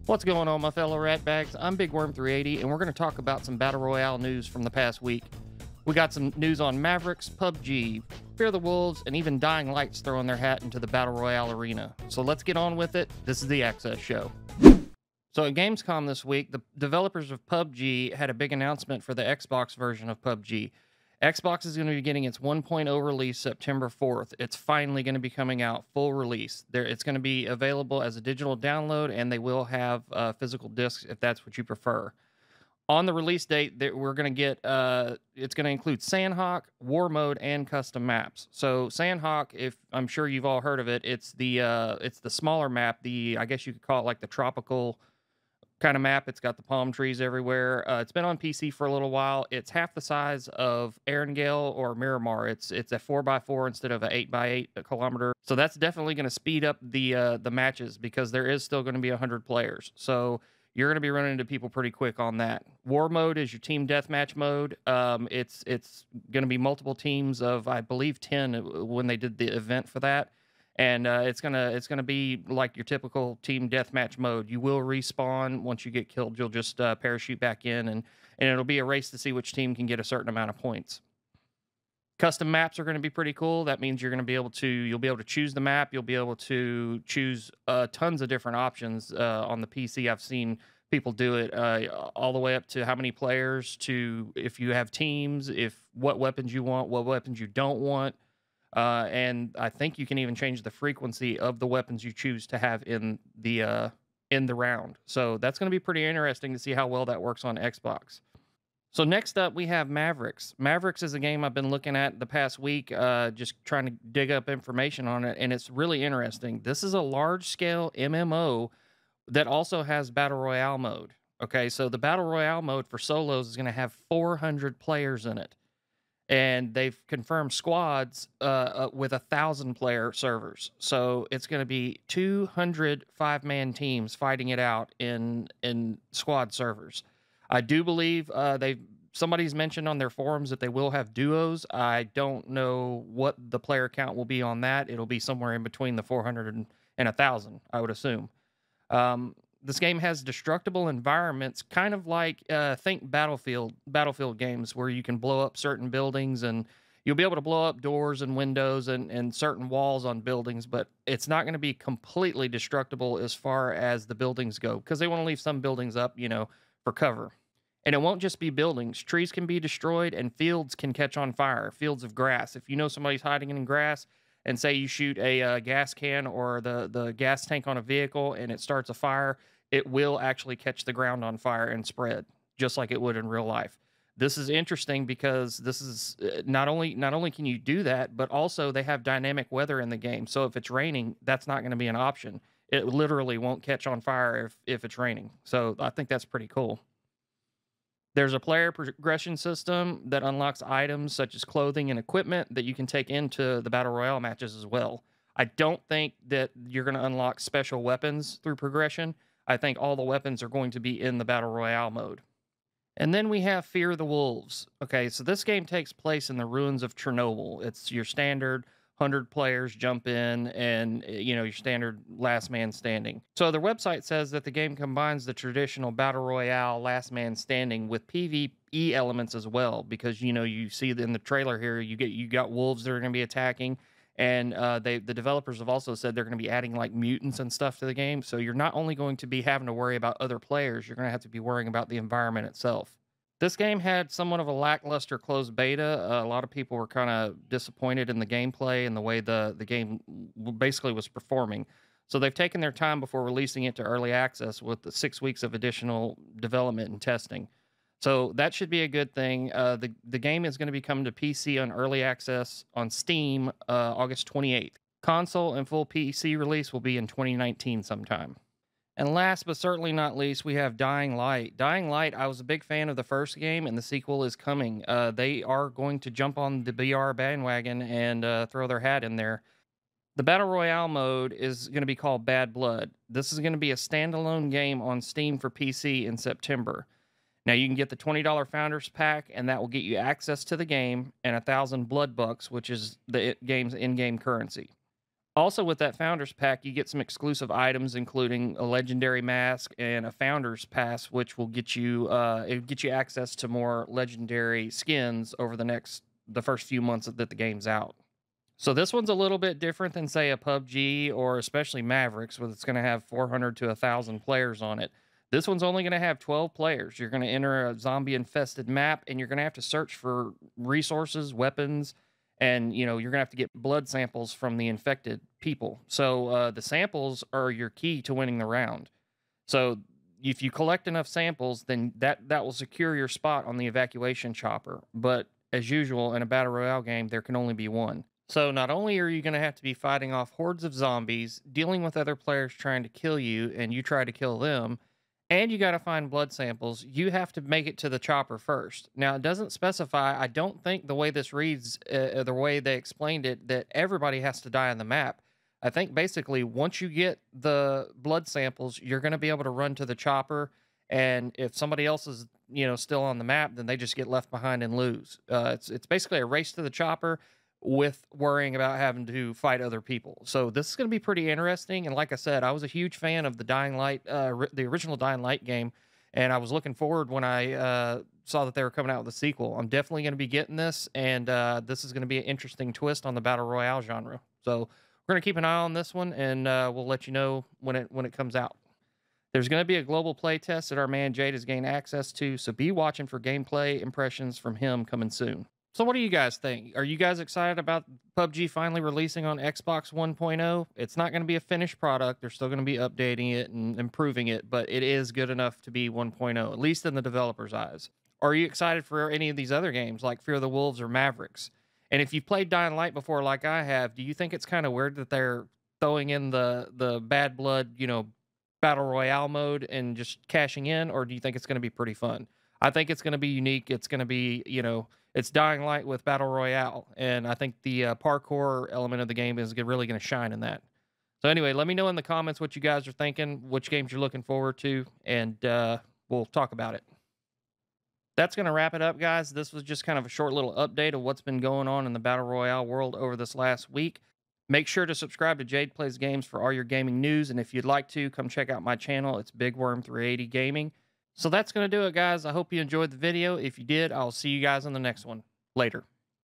What's going on, my fellow ratbags? I'm Big Worm 380, and we're going to talk about some Battle Royale news from the past week. We got some news on Mavericks, Pubg, Fear the Wolves, and even Dying Light's throwing their hat into the Battle Royale arena. So let's get on with it. This is the Access Show. So at Gamescom this week, the developers of Pubg had a big announcement for the Xbox version of Pubg. Xbox is going to be getting its 1.0 release September 4th. It's finally going to be coming out full release. It's going to be available as a digital download, and they will have physical discs if that's what you prefer. On the release date, we're going to get, it's going to include Sandhawk, War Mode, and custom maps. So Sandhawk, if I'm sure you've all heard of it, it's the smaller map. I guess you could call it like the tropical kind of map. It's got the palm trees everywhere. It's been on PC for a little while. It's half the size of Erangel or Miramar. It's a 4x4 instead of an 8x8 kilometer. So that's definitely going to speed up the matches because there is still going to be 100 players. So you're going to be running into people pretty quick on that. War mode is your team deathmatch mode. It's going to be multiple teams of, I believe, 10 when they did the event for that. And it's gonna be like your typical team deathmatch mode. You will respawn once you get killed. You'll just parachute back in, and it'll be a race to see which team can get a certain amount of points. Custom maps are going to be pretty cool. That means you'll be able to choose the map. You'll be able to choose tons of different options on the PC. I've seen people do it all the way up to how many players, to if you have teams, what weapons you want, what weapons you don't want. And I think you can even change the frequency of the weapons you choose to have in the round. So that's going to be pretty interesting to see how well that works on Xbox. So next up, we have Mavericks. Mavericks is a game I've been looking at the past week, just trying to dig up information on it, and it's really interesting. This is a large-scale MMO that also has Battle Royale mode. Okay, so the Battle Royale mode for solos is going to have 400 players in it. And they've confirmed squads with 1,000-player servers. So it's going to be 200 5-man teams fighting it out in squad servers. I do believe somebody's mentioned on their forums that they will have duos. I don't know what the player count will be on that. It'll be somewhere in between the 400 and 1,000, I would assume. This game has destructible environments, kind of like, think Battlefield games, where you can blow up certain buildings, and you'll be able to blow up doors and windows and certain walls on buildings, but it's not going to be completely destructible as far as the buildings go, because they want to leave some buildings up, for cover. And it won't just be buildings. Trees can be destroyed, and fields can catch on fire, fields of grass. If you know somebody's hiding in grass, and say you shoot a gas can or the gas tank on a vehicle and it starts a fire, it will actually catch the ground on fire and spread, just like it would in real life. This is interesting because this is not only can you do that, but also they have dynamic weather in the game. So if it's raining, that's not going to be an option. It literally won't catch on fire if it's raining. So I think that's pretty cool. There's a player progression system that unlocks items such as clothing and equipment that you can take into the Battle Royale matches as well. I don't think that you're going to unlock special weapons through progression. I think all the weapons are going to be in the Battle Royale mode. And then we have Fear the Wolves. Okay, so this game takes place in the ruins of Chernobyl. It's your standard 100 players jump in and, your standard last man standing. So their website says that the game combines the traditional Battle Royale last man standing with PvE elements as well, because, you see in the trailer here, you got wolves that are going to be attacking, and the developers have also said they're going to be adding like mutants and stuff to the game. So you're not only going to be having to worry about other players, you're going to have to be worrying about the environment itself. This game had somewhat of a lackluster closed beta. A lot of people were kind of disappointed in the gameplay and the way the game basically was performing. So they've taken their time before releasing it to early access with the 6 weeks of additional development and testing. So that should be a good thing. The game is going to be coming to PC on early access on Steam August 28th. Console and full PC release will be in 2019 sometime. And last but certainly not least, we have Dying Light. Dying Light, I was a big fan of the first game, and the sequel is coming. They are going to jump on the BR bandwagon and throw their hat in there. The Battle Royale mode is going to be called Bad Blood. This is going to be a standalone game on Steam for PC in September. Now, you can get the $20 Founders Pack, and that will get you access to the game and 1,000 blood bucks, which is the game's in-game currency. Also, with that Founders Pack, you get some exclusive items, including a legendary mask and a Founders Pass, which will get you it'll get you access to more legendary skins over the first few months that the game's out. So this one's a little bit different than, say, a PUBG or especially Mavericks, where it's going to have 400 to 1,000 players on it. This one's only going to have 12 players. You're going to enter a zombie-infested map, and you're going to have to search for resources, weapons, and you're going to have to get blood samples from the infected people. So the samples are your key to winning the round. So if you collect enough samples, then that will secure your spot on the evacuation chopper. But as usual, in a battle royale game, there can only be one. So not only are you going to have to be fighting off hordes of zombies, dealing with other players trying to kill you, and you try to kill them, and you got to find blood samples, you have to make it to the chopper first. Now, it doesn't specify, I don't think the way this reads, the way they explained it, that everybody has to die on the map. I think basically once you get the blood samples, you're going to be able to run to the chopper, and if somebody else is still on the map, then they just get left behind and lose. It's basically a race to the chopper with worrying about having to fight other people. So this is going to be pretty interesting. And like I said, I was a huge fan of the Dying Light, the original Dying Light game, and I was looking forward when I saw that they were coming out with a sequel. I'm definitely going to be getting this, and this is going to be an interesting twist on the battle royale genre. So we're going to keep an eye on this one, and we'll let you know when it comes out. There's going to be a global play test that our man Jade has gained access to, so be watching for gameplay impressions from him coming soon. So what do you guys think? Are you guys excited about PUBG finally releasing on Xbox 1.0? It's not going to be a finished product. They're still going to be updating it and improving it, but it is good enough to be 1.0, at least in the developer's eyes. Are you excited for any of these other games like Fear the Wolves or Mavericks? And if you've played Dying Light before like I have, do you think it's kind of weird that they're throwing in the bad blood, battle royale mode and just cashing in, or do you think it's going to be pretty fun? I think it's going to be unique. It's going to be, it's Dying Light with battle royale, and I think the parkour element of the game is really going to shine in that. So anyway, let me know in the comments what you guys are thinking, which games you're looking forward to, and we'll talk about it. That's going to wrap it up, guys. This was just kind of a short little update of what's been going on in the battle royale world over this last week. Make sure to subscribe to Jade Plays Games for all your gaming news, and if you'd like to, come check out my channel. It's Big Worm 380 Gaming. So that's going to do it, guys. I hope you enjoyed the video. If you did, I'll see you guys in the next one. Later.